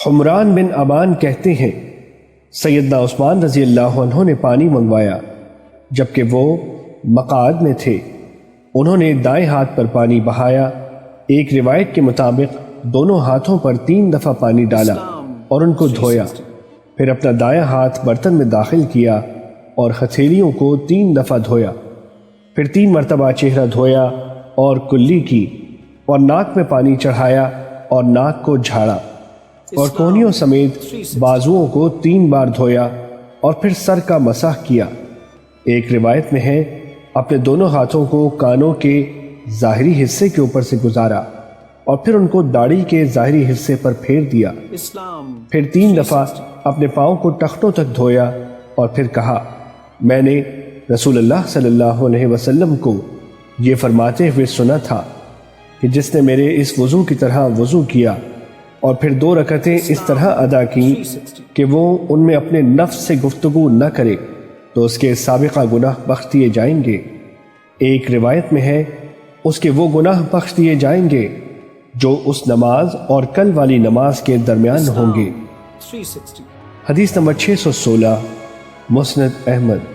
حمران بن ابان کہتے ہیں سیدنا عثمان رضی اللہ عنہ نے پانی منگوایا جبکہ وہ مقعد میں تھے۔ انہوں نے دائیں ہاتھ پر پانی بہایا، ایک روایت کے مطابق دونوں ہاتھوں پر 3 دفعہ پانی ڈالا اور ان کو دھویا، پھر اپنا دایاں ہاتھ برتن میں داخل کیا اور ہتھیلیوں کو 3 دفعہ دھویا، پھر 3 مرتبہ چہرہ دھویا اور کلی کی، اور ناک میں پانی چڑھایا اور ناک کو جھاڑا، اور کونیوں سمیت بازوؤں کو 3 بار دھویا اور پھر سر کا مسح کیا۔ ایک روایت میں ہے اپنے دونوں ہاتھوں کو کانوں کے ظاہری حصے کے اوپر سے گزارا اور پھر ان کو داڑھی کے ظاہری حصے پر پھیر دیا، پھر 3 دفعہ اپنے پاؤں کو ٹخنوں تک دھویا اور پھر کہا میں نے رسول اللہ صلی اللہ علیہ وسلم کو یہ فرماتے ہوئے سنا تھا کہ جس نے میرے اس وضو کی طرح وضو کیا اور پھر 2 رکعتیں اس طرح ادا کی کہ وہ ان میں اپنے نفس سے گفتگو نہ کرے تو اس کے سابقہ گناہ بخش دیے جائیں گے۔ ایک روایت میں ہے اس کے وہ گناہ بخش دیے جائیں گے جو اس نماز اور کل والی نماز کے درمیان ہوں گے۔ حدیث نمبر 616، مسند احمد۔